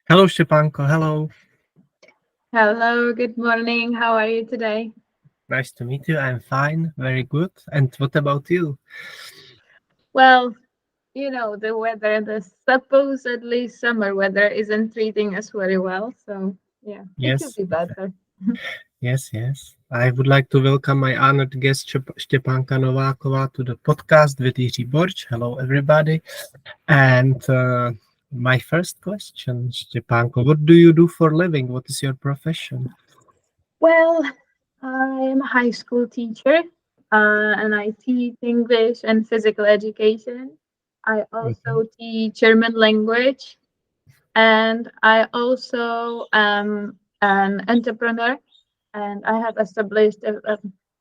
Hello, Stepanka. Hello. Hello, good morning. How are you today? Nice to meet you. I'm fine. Very good. And what about you? Well, the weather, the supposedly summer weather isn't treating us very well. So, yeah, it could Yes, be better. yes. I would like to welcome my honored guest, Stepanka Novakova, to the podcast with Jiří Borč. Hello, everybody. And my first question, Stepanko, what do you do for living? What is your profession? Well, I'm a high school teacher and I teach English and physical education. I Mhm. also teach German language and I also am an entrepreneur and I have established a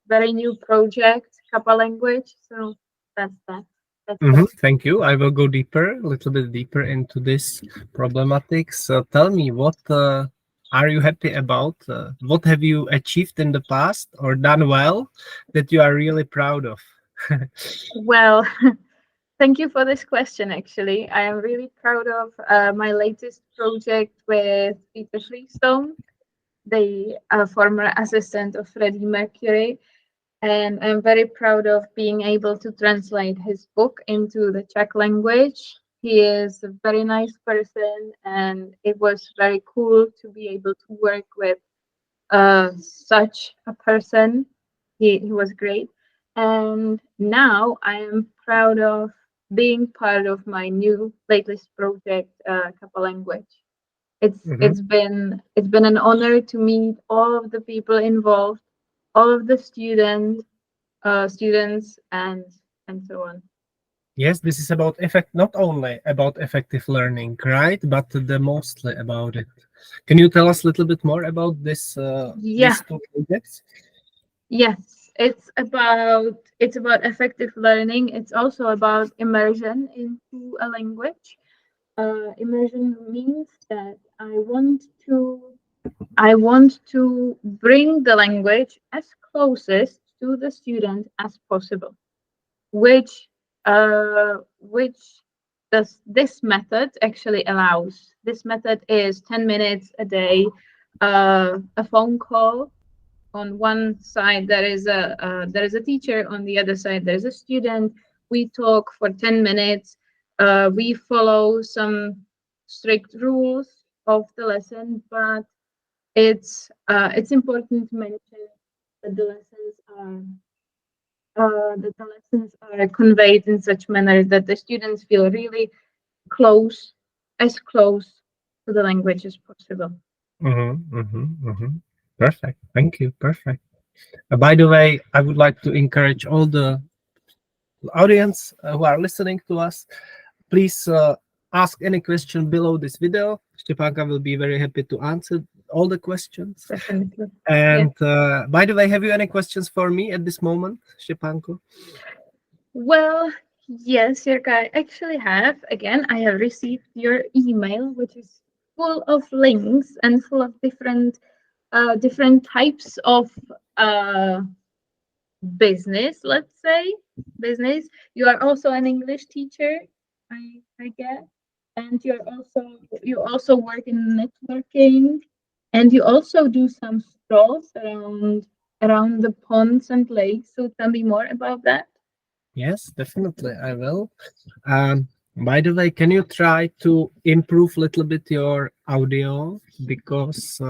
very new project, Kappa language. So that's that. That's it. Thank you. I will go deeper, a little bit deeper into this problematic. So tell me, what are you happy about? What have you achieved in the past or done well that you are really proud of? Well, thank you for this question. Actually, I am really proud of my latest project with Peter Freestone, the former assistant of Freddie Mercury. And I'm very proud of being able to translate his book into the Czech language. He is a very nice person, and it was very cool to be able to work with such a person. He was great. And now I am proud of being part of my new latest project, Kappa Language. Mhm. It's been an honor to meet all of the people involved, all of the students and so on. Yes, this is about effect, not only about effective learning, right? But the mostly about it. Can you tell us a little bit more about Yeah, these two projects? yes, it's about effective learning. It's also about immersion into a language. Immersion means that I want to bring the language as closest to the student as possible, which which does this method actually allows. This method is 10 minutes a day, a phone call. On one side there is a teacher, on the other side there's a student. We talk for 10 minutes. We follow some strict rules of the lesson, but it's important to mention that the lessons are conveyed in such manner that the students feel really close, as close to the language as possible. Perfect. Thank you. Perfect. By the way, I would like to encourage all the audience who are listening to us, please ask any question below this video. Stepanka will be very happy to answer all the questions. Definitely. Yes. And by the way, have you any questions for me at this moment, Stepanko? Well, yes, Jirka, I actually have. Again, I have received your email, which is full of links and full of different types of uh, business. Let's say business. You are also an English teacher, I guess, and you also work in networking, and you also do some strolls around the ponds and lakes. So tell me more about that. Yes, definitely, I will. By the way, can you try to improve a little bit your audio because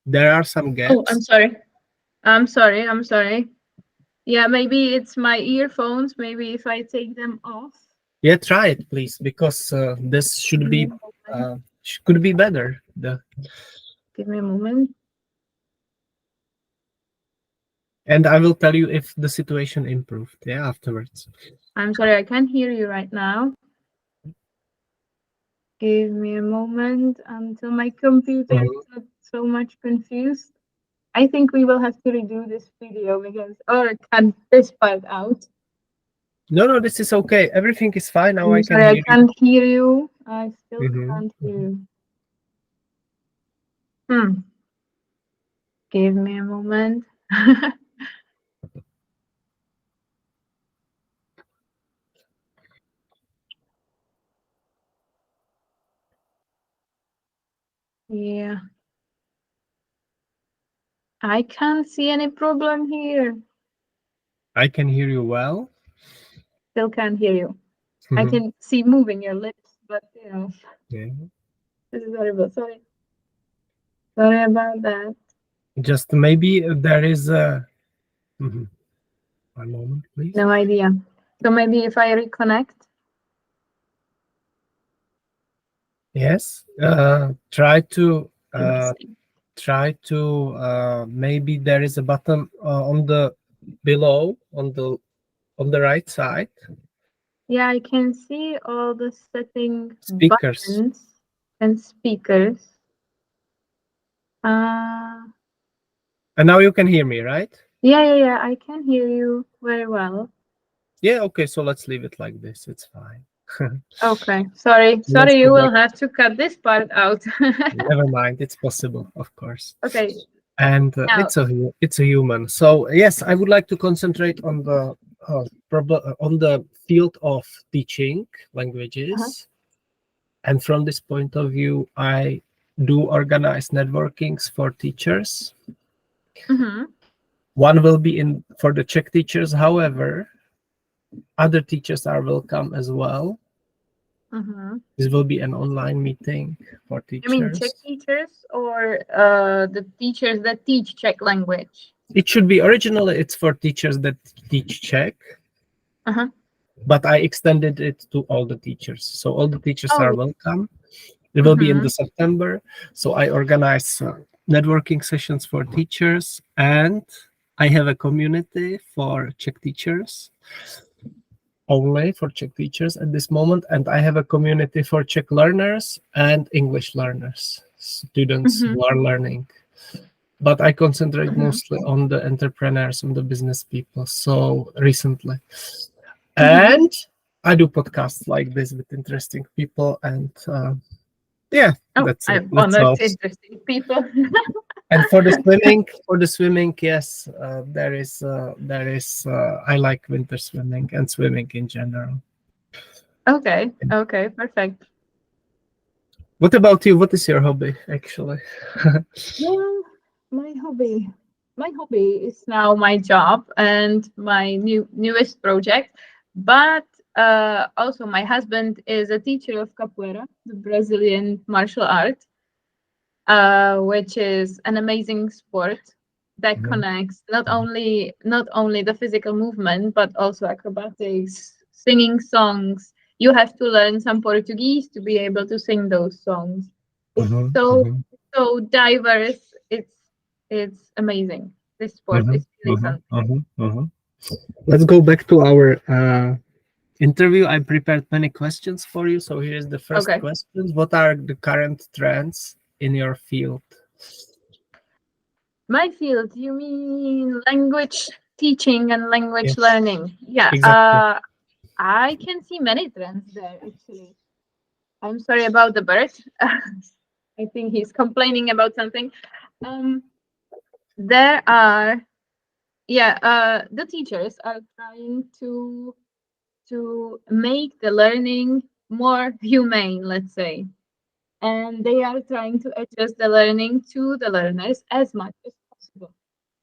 there are some Oh, I'm gaps. sorry. I'm sorry. Yeah, maybe it's my earphones. Maybe if I take them off. Yeah, try it, please, because this Give should me be a moment. could be better. The Give me a moment. And I will tell you if the situation improved. Yeah, afterwards. I'm sorry, I can't hear you right now. Give me a moment until my computer Mhm. is not so much confused. I think we will have to redo this video because, or cut this part out. No, this is okay. Everything is fine now. I I'm can sorry, I hear you. can't hear you. I still Mhm, can't hear mhm. you. Hmm. Give me a moment. Yeah. I can't see any problem here. I can hear you well. Still can't hear you. I can see moving your lips, but Yeah. this is horrible. Sorry. Sorry about that. Just maybe there is a. Mhm. One moment, please. No idea. So maybe if I reconnect. Yes. Try to. Let me see. Maybe there is a button on the below on the right side. Yeah, I can see all the setting Speakers. buttons and speakers. Uh, And now you can hear me, right? yeah. I can hear you very well. Yeah. Okay. So let's leave it like this. It's fine. Okay. Sorry. Let's Sorry, go you back. will have to cut this part out. Never mind. It's possible, of course. Okay. And Now. it's a human. So yes, I would like to concentrate on the on the field of teaching Uh-huh. languages. And from this point of view, I do organize networkings for teachers. Mm-hmm. One will be in for the Czech teachers. However, other teachers are welcome as well. Mm-hmm. This will be an online meeting for You mean Czech teachers. teachers or the teachers that teach Czech language? It should be originally it's for teachers that teach Czech, Uh-huh. but I extended it to all the teachers. So all the teachers are Oh. welcome. It will be in Mm-hmm. the September. So I organize networking sessions for teachers, and I have a community for Czech teachers, only for Czech teachers at this moment, and I have a community for Czech learners and English learners, students Mm-hmm. who are learning. But I concentrate Mm-hmm. mostly on the entrepreneurs, on the business people. So recently, Mm-hmm. and I do podcasts like this with interesting people, and yeah, Oh, that's it. I'm That's honored all. to interesting people. And for the swimming, yes, there is. I like winter swimming and swimming in general. Okay. Okay. Perfect. What about you? What is your hobby, actually? Well, my hobby. My hobby is now my job and my newest project. But also, my husband is a teacher of capoeira, the Brazilian martial art, which is an amazing sport that Mhm, connects not only the physical movement but also acrobatics, singing songs. You have to learn some Portuguese to be able to sing those songs. It's mhm, so mhm, so diverse. It's amazing. This sport mhm, is really mhm, something. mhm, mhm. Let's go back to our interview. I prepared many questions for you. So here is the first Okay. question. What are the current trends in your field? My field, you mean language teaching and language Yes, learning? Yeah. exactly. I can see many trends there actually. I'm sorry about the bird. I think he's complaining about something. Um, there are, yeah, the teachers are trying to make the learning more humane, let's say, and they are trying to adjust the learning to the learners as much as possible,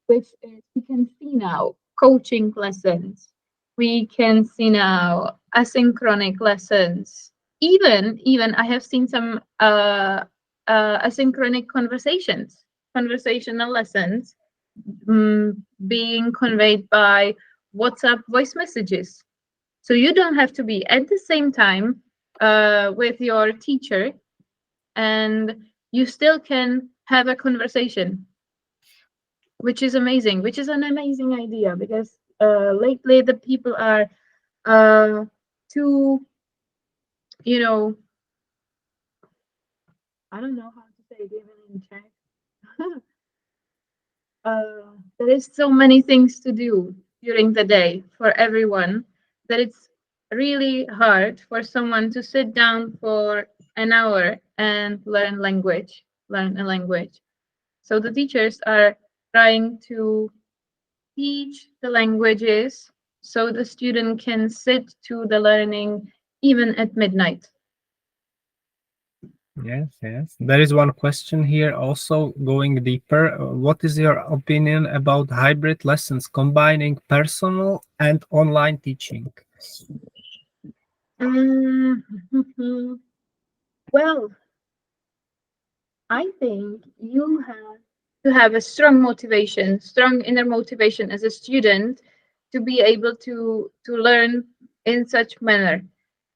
which is we can see now coaching lessons, we can see now asynchronic lessons, even I have seen some asynchronic conversational lessons, being conveyed by WhatsApp voice messages, so you don't have to be at the same time with your teacher, and you still can have a conversation, which is amazing, which is an amazing idea because lately the people are uh, too, you know, I don't know how to say it even in Czech. There is so many things to do during the day for everyone that it's really hard for someone to sit down for an hour and learn a language. So the teachers are trying to teach the languages so the student can sit to the learning even at midnight. Yes, yes. There is one question here also going deeper. What is your opinion about hybrid lessons combining personal and online teaching? Mm, well, I think you have to have a strong motivation, strong inner motivation as a student to be able to learn in such manner.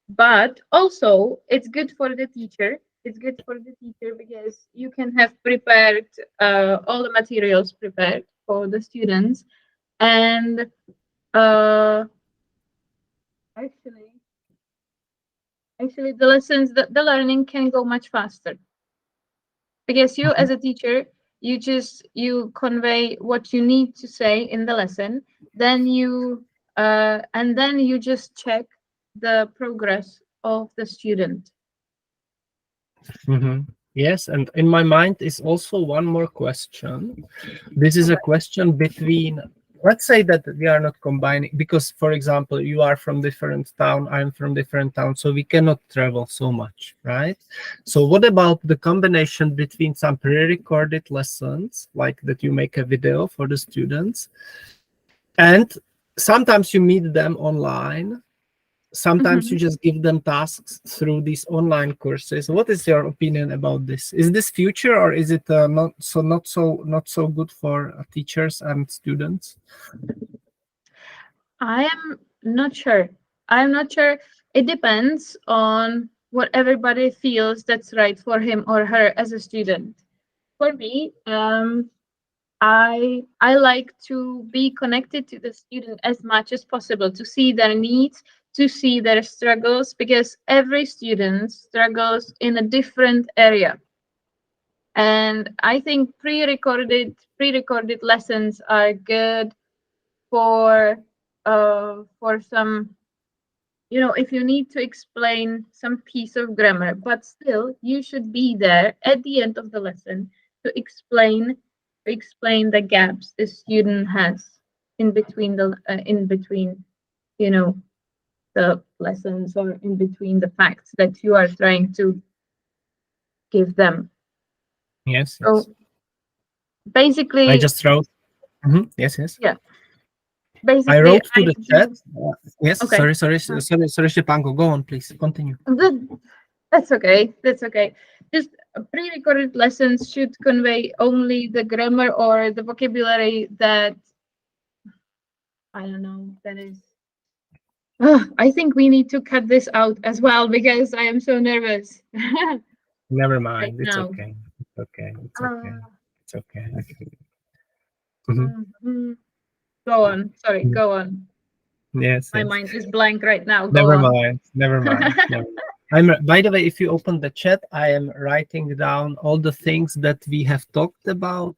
But also, it's good for the teacher. It's good for the teacher because you can have prepared all the materials prepared for the students, and uh, actually, actually, the lessons, the learning can go much faster because you Mhm. as a teacher, you convey what you need to say in the lesson, then you just check the progress of the student. Mhm. Yes, and in my mind is also one more question. This is a question between, let's say that we are not combining, because, for example, you are from different town, I'm from different town, so we cannot travel so much, right? So what about the combination between some pre-recorded lessons, like that you make a video for the students, and sometimes you meet them online, sometimes you Mhm. just give them tasks through these online courses. What is your opinion about this? Is this future, or is it not so good for teachers and students? I am not sure. I'm not sure. It depends on what everybody feels that's right for him or her as a student. For me, I like to be connected to the student as much as possible, to see their needs, to see their struggles, because every student struggles in a different area. And I think pre-recorded lessons are good for some, if you need to explain some piece of grammar, but still you should be there at the end of the lesson to explain the gaps the student has in between, you know the lessons, or in between the facts that you are trying to give them. Yes, yes. So I basically, just wrote. Mhm. Yes, yes. yeah, I basically wrote to I the chat. do. Yes, Okay. sorry, Stepanko. Go on, please. Continue. That's okay. That's okay. Just pre-recorded lessons should convey only the grammar or the vocabulary that, I don't know, that is. I think we need to cut this out as well because I am so nervous Never right mind. It's now. okay. It's okay. It's okay. Uh, It's okay. Mhm. mhm. Go on. Sorry, go on. Yes, My yes. mind is blank right now. Go Never on. mind. Never mind. Never mind. By the way, if you open the chat, I am writing down all the things that we have talked about.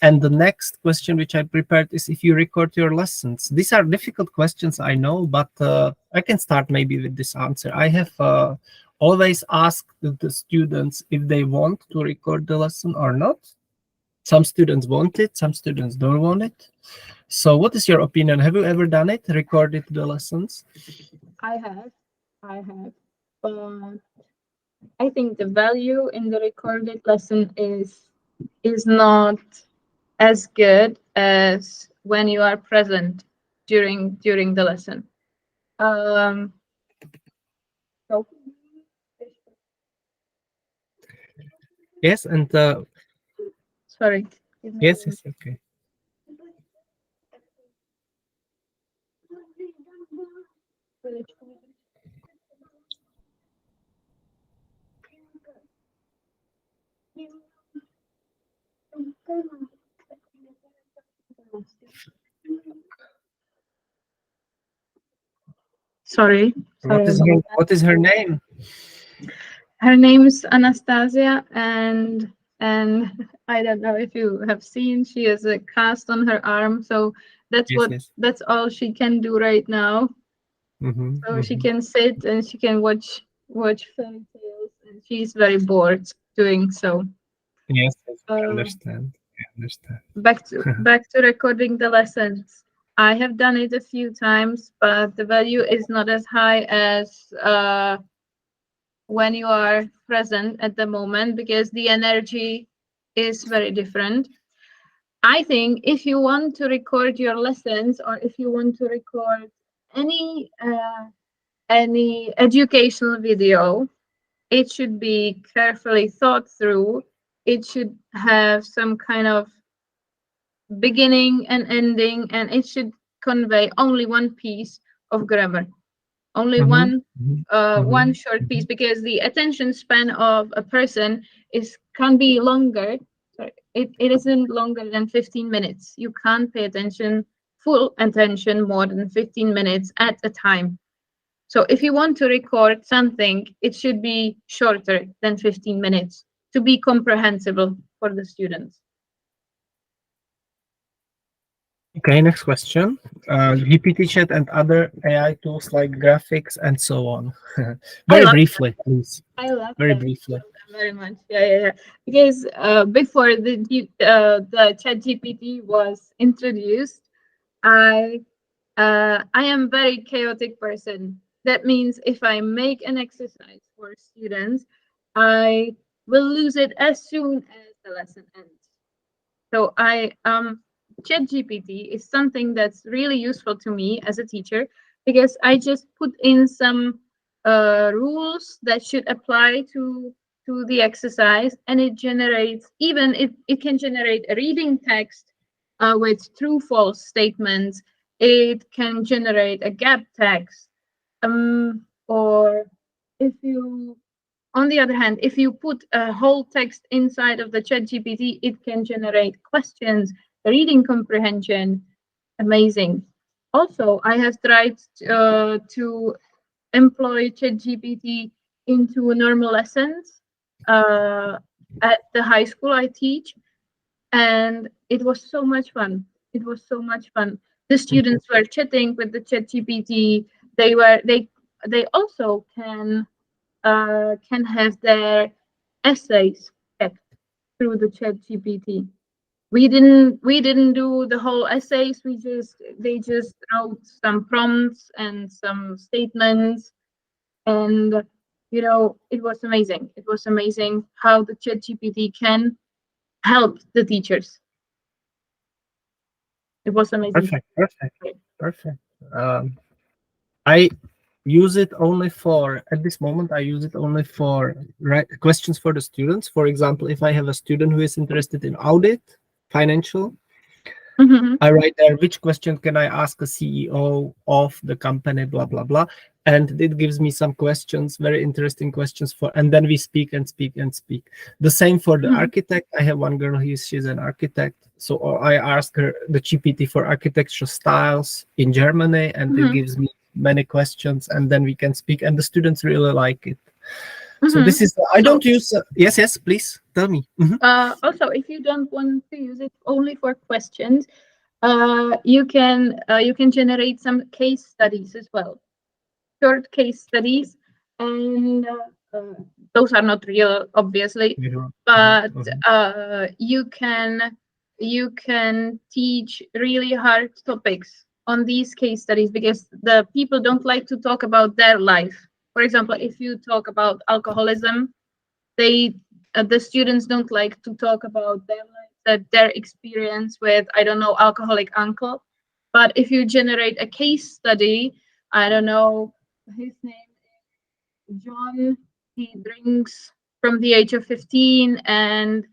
And the next question which I prepared is if you record your lessons. These are difficult questions, I know, but I can start maybe with this answer. I have always asked the students if they want to record the lesson or not. Some students want it, some students don't want it. So, what is your opinion? Have you ever done it, recorded the lessons? I have. I have. But I think the value in the recorded lesson is not as good as when you are present during the lesson. Um, so Yes, and sorry. Give me a yes, moment. yes, okay. Sorry, What sorry is about her that. what is her name? Her name's Anastasia, and I don't know if you have seen, she has a cast on her arm, so Yes, yes. that's all she can do right now. Mm-hmm, So she mm-hmm. can sit and she can watch fairy tales, and she's very bored doing so. Yes, yes, I Uh, understand. I understand. back to recording the lessons. I have done it a few times, but the value is not as high when you are present at the moment, because the energy is very different. I think if you want to record your lessons, or if you want to record any educational video, it should be carefully thought through. It should have some kind of beginning and ending, and it should convey only one piece of grammar, only Mhm, one mhm, one mhm, short piece, mhm. because the attention span of a person can be longer. Sorry, it isn't longer than 15 minutes. You can't pay attention, full attention, more than 15 minutes at a time. So if you want to record something, it should be shorter than 15 minutes to be comprehensible for the students. Okay, next question. GPT chat and other AI tools like graphics and so on. I Very love briefly, please. I love Very them. briefly. Very much. Yeah, yeah, yeah. Because before the Chat GPT was introduced, I I am very chaotic person. That means if I make an exercise for students, I will lose it as soon as the lesson ends. So ChatGPT is something that's really useful to me as a teacher, because I just put in some rules that should apply to the exercise, and it generates, even it can generate a reading text with true false statements. It can generate a gap text, or if you on the other hand, if you put a whole text inside of the chat GPT, it can generate questions, reading comprehension. Amazing. Also, I have tried to employ chat GPT into normal lessons at the high school I teach, and it was so much fun. It was so much fun. The students were chatting with the chat GPT. They also can have their essays checked through the chat GPT. We didn't do the whole essays. They just wrote some prompts and some statements, and it was amazing. It was amazing how the chat GPT can help the teachers. It was amazing. Perfect, perfect, perfect. Um, I use it only for, at this moment, I use it only for questions for the students. For example, if I have a student who is interested in audit, financial, Mhm. I write there, which question can I ask a CEO of the company, blah, blah, blah. And it gives me some questions, very interesting questions for, and then we speak and speak and speak. The same for the Mhm. architect. I have one girl, she's an architect. So I ask her the GPT for architectural styles in Germany, and it Mhm. gives me many questions, and then we can speak, and the students really like it. So Mhm. this is, I Also, don't use, yes, yes, please tell me. Mhm. also, if you don't want to use it only for questions, you can generate some case studies as well, short case studies, and those are not real, obviously, Mhm, mhm, but mhm. you can teach really hard topics on these case studies, because the people don't like to talk about their life. For example, if you talk about alcoholism, they the students don't like to talk about their experience with, I don't know, alcoholic uncle. But if you generate a case study, I don't know, his name is John. He drinks from the age of 15, and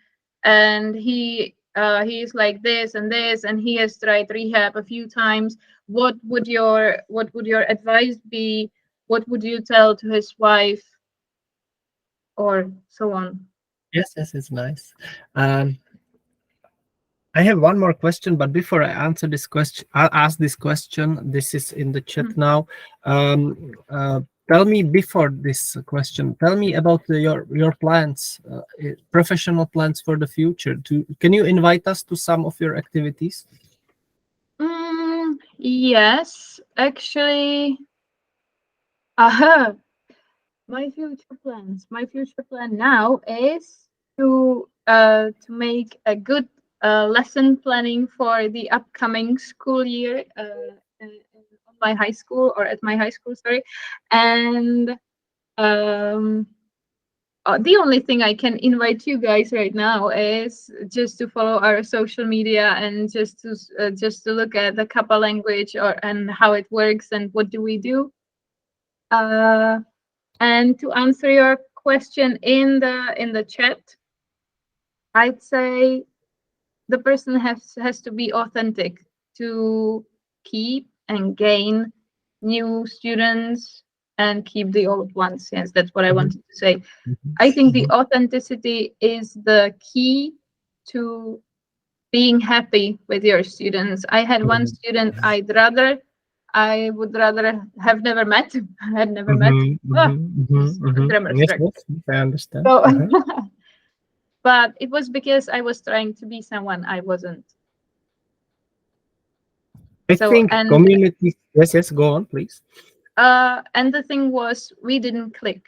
he's like this and this, and he has tried rehab a few times. What would your advice be? What would you tell to his wife, or so on? Yes, yes, it's nice. Um, I have one more question, but before I answer this question, I'll ask this question. This is in the chat Mhm. now. Tell me before this question. Tell me about your plans, professional plans for the future. Can you invite us to some of your activities? Yes, actually, aha, my future plans. My future plan now is to make a good lesson planning for the upcoming school year on my high school, or at my high school, sorry, and the only thing I can invite you guys right now is just to follow our social media and just to look at the Kappa language and how it works and what do we do. And to answer your question in the chat, I'd say the person has to be authentic to keep and gain new students and keep the old ones. Yes, that's what I wanted to say. I think the authenticity is the key to being happy with your students. I had one student I would rather have never met. I had never met. Grammar Yes, struck. yes, I understand. So, but it was because I was trying to be someone I wasn't. I So, think and community. Yes, yes. Go on, please. and the thing was, we didn't click.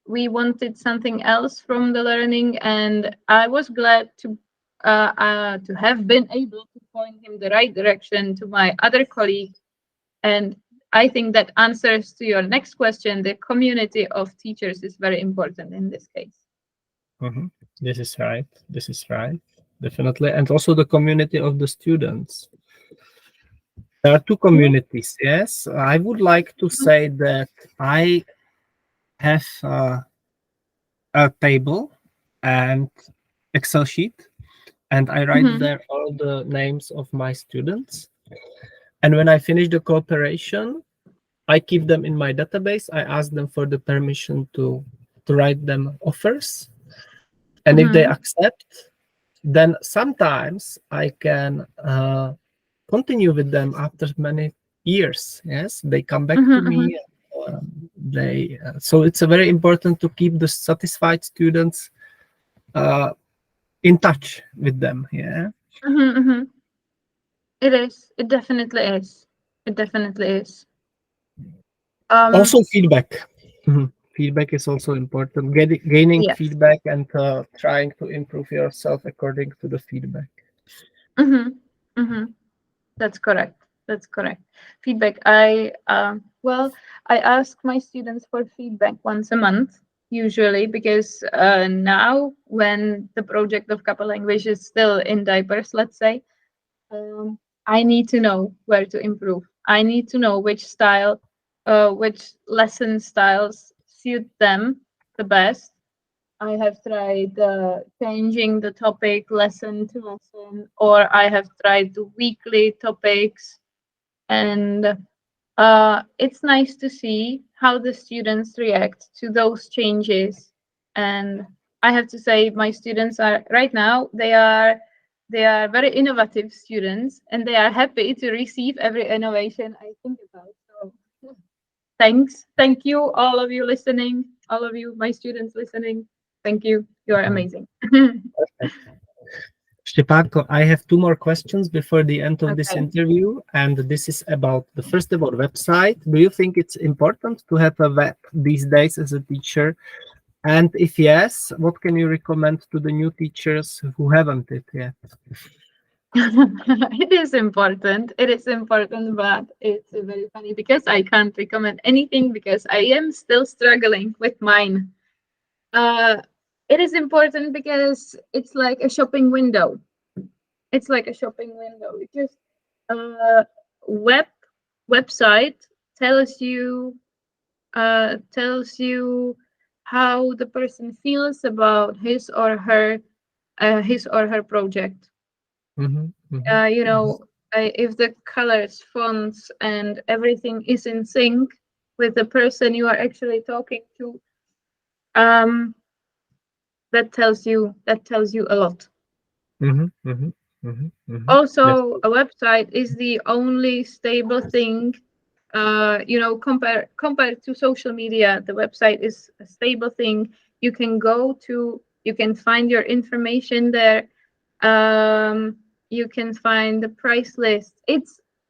We wanted something else from the learning, and I was glad to have been able to point him the right direction to my other colleague. And I think that answers to your next question. The community of teachers is very important in this case. This is right. This is right. Definitely. And also the community of the students. There are two communities. Yes. I would like to say that I have a table and Excel sheet, and I write there all the names of my students. And when I finish the cooperation, I keep them in my database. I ask them for the permission to write them offers. And if they accept, then sometimes I can continue with them after many years. Yes, they come back to me. So it's a very important to keep the satisfied students in touch with them. Yeah. It is. It definitely is. It definitely is. Also feedback. Feedback is also important. Gaining Yes. feedback and trying to improve yourself according to the feedback. That's correct. That's correct. Feedback. I ask my students for feedback once a month usually, because now when the project of Kappa language is still in diapers, let's say, I need to know where to improve. I need to know which lesson styles suit them the best. I have tried changing the topic lesson to lesson, or I have tried the weekly topics. And it's nice to see how the students react to those changes. And I have to say, my students are right now, they are very innovative students, and they are happy to receive every innovation I think about. So thank you, all of you listening, all of you, my students listening. Thank you. You are amazing. Stepanko, I have two more questions before the end of this Okay. interview, and this is about the first of all website. Do you think it's important to have a web these days as a teacher? And if yes, what can you recommend to the new teachers who haven't it yet? It is important. It is important, but it's very funny because I can't recommend anything because I am still struggling with mine. It is important because it's like a shopping window. It's like a shopping window. It just website tells you how the person feels about his or her project. If the colors, fonts, and everything is in sync with the person you are actually talking to, that tells you a lot. Also, a website is the only stable thing. Compared to social media, the website is a stable thing. You can go to, you can find your information there. You can find the price list.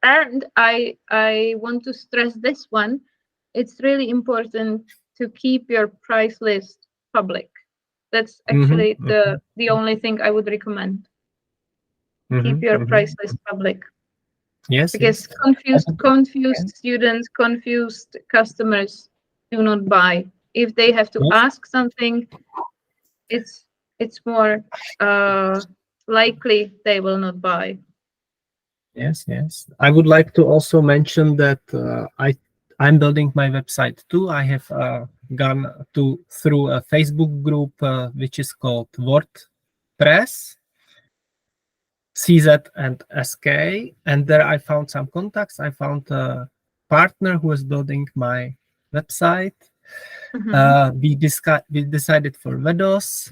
And I want to stress this one. It's really important to keep your price list public. That's actually the only thing I would recommend. Keep your price list public. Yes, because yes. confused students, confused customers do not buy. If they have to Yes. ask something, it's more likely they will not buy. Yes, yes. I would like to also mention that I'm building my website too. I have gone through a Facebook group which is called WordPress, CZ and SK, and there I found some contacts. I found a partner who is building my website. We decided for Vedos,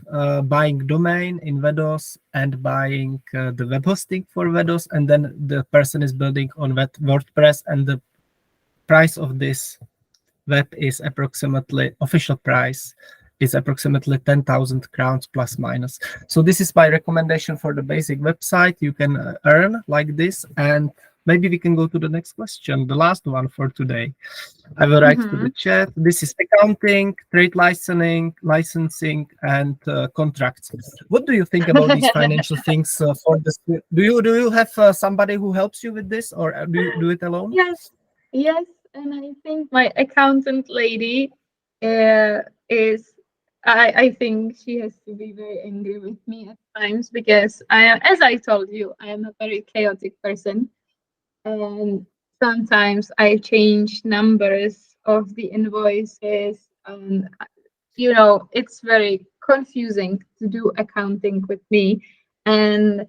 buying domain in Vedos and buying the web hosting for Vedos, and then the person is building on WordPress, and the price of this web is approximately, official price is approximately 10,000 crowns plus minus. So this is my recommendation for the basic website. You can earn like this, and maybe we can go to the next question, the last one for today. I will write to the chat. This is accounting, trade licensing, and contracts. What do you think about these financial things for this? Do you have somebody who helps you with this, or do you do it alone? Yes, and I think my accountant lady is. I think she has to be very angry with me at times because I am, as I told you, I am a very chaotic person, and sometimes I change numbers of the invoices, and it's very confusing to do accounting with me, and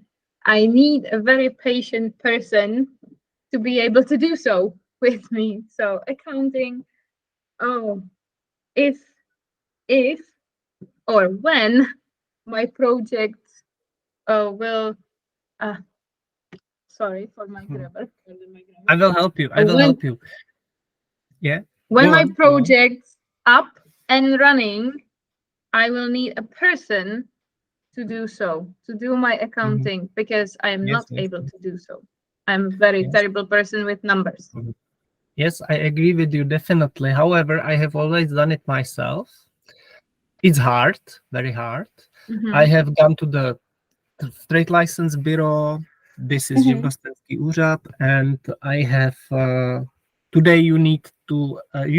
I need a very patient person to be able to do so with me. So accounting, oh, if if or when my project will sorry for my grammar. I will help you. I will help you. Yeah. When Go my on. project's up and running, I will need a person to do so, to do my accounting, because I am Yes, not yes, able to do so. I'm a very yes. terrible person with numbers. Yes, I agree with you definitely. However, I have always done it myself. It's hard, very hard. I have gone to the trade license bureau. This is Živnostenský úřad, and I have today you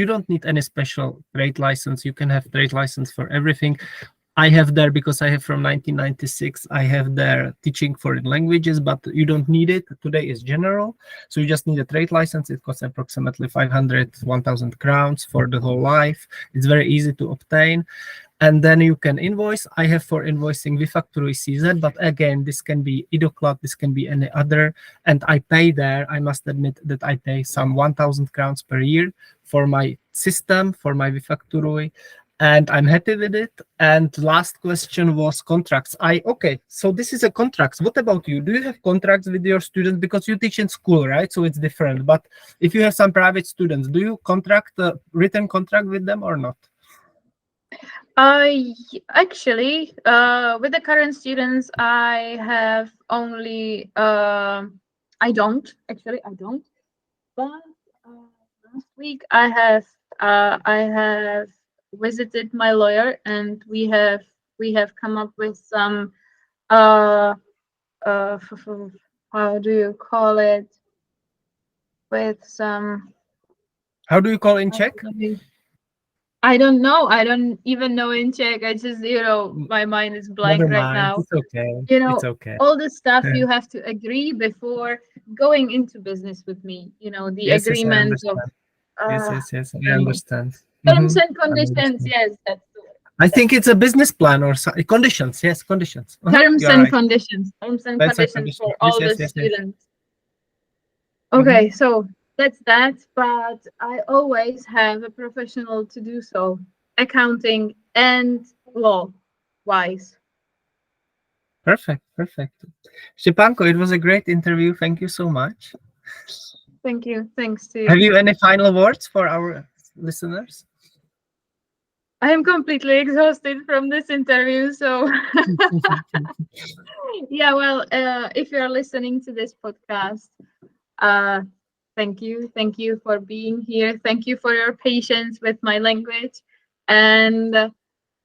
don't need any special trade license. You can have trade license for everything. I have there, because I have from 1996, I have there teaching foreign languages, but you don't need it. Today is general. So you just need a trade license. It costs approximately 500, 1,000 crowns for the whole life. It's very easy to obtain. And then you can invoice. I have for invoicing Vifactory CZ, but again, this can be Idoclad, this can be any other. And I pay there, I must admit that I pay some 1,000 crowns per year for my system, for my Vifactory, and I'm happy with it. And last question was contracts. Okay, so this is a contracts. What about you? Do you have contracts with your students? Because you teach in school, right? So it's different. But if you have some private students, do you contract a written contract with them or not? Actually, with the current students, I have only. I don't actually. I don't. But last week I have visited my lawyer, and we have come up with some how do you call it? With some. How do you call in Czech? I don't know. I don't even know in Czech. I just, my mind is blank Never right mind. now. It's okay. It's okay. All the stuff you have to agree before going into business with me. The Yes, agreement yes, I understand. Yes, I understand. Terms and conditions. Yes, that's the word. I think it's a business plan or conditions. Yes, conditions. Terms You're and right. conditions. Terms and conditions for all the students. Yes. Okay, so that's that. But I always have a professional to do so, accounting and law wise. Perfect. Stepanko, it was a great interview. Thank you so much. Thank you. Thanks to you. Have you any final words for our listeners? I am completely exhausted from this interview. So, yeah, well, if you're listening to this podcast, thank you. Thank you for being here. Thank you for your patience with my language. And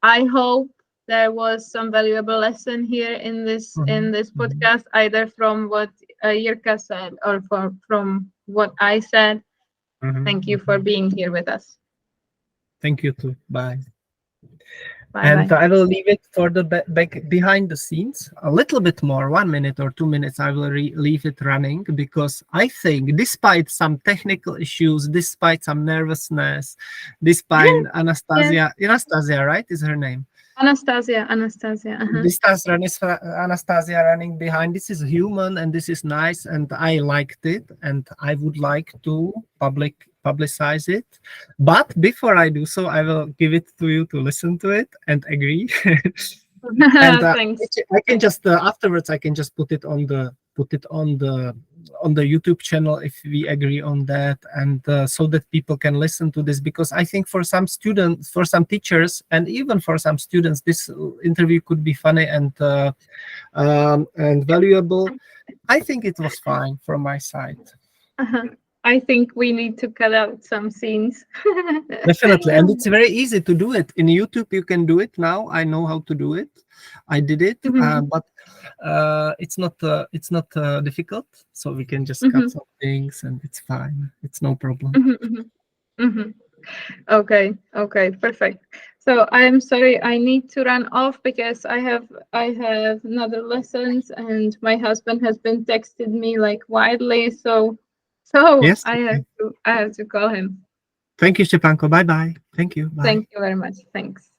I hope there was some valuable lesson here in this podcast, either from what Jirka said or from what I said. Thank you for being here with us. Thank you too. Bye. Bye And bye. I will leave it for the back behind the scenes a little bit more, 1 minute or 2 minutes. I will leave it running because I think, despite some technical issues, despite some nervousness, despite Yes, Anastasia, right, is her name? Anastasia, Anastasia. Distance run is Anastasia running behind. This is human and this is nice, and I liked it, and I would like to publicize it. But before I do so, I will give it to you to listen to it and agree. And Thanks. I can just afterwards I can just put it on the YouTube channel if we agree on that, and so that people can listen to this, because I think for some students, for some teachers, and even for some students, this interview could be funny and valuable. I think it was fine from my side. I think we need to cut out some scenes. Definitely, and it's very easy to do it in YouTube. You can do it now. I know how to do it. I did it, Mhm, but it's not difficult. So we can just cut mhm, some things, and it's fine. It's no problem. mhm, mhm, mhm. Okay, okay, perfect. So I'm sorry, I need to run off because I have another lessons and my husband has been texted me like widely, so Yes. I have to call him. Thank you, Stepanko. Bye bye. Thank you. Bye. Thank you very much. Thanks.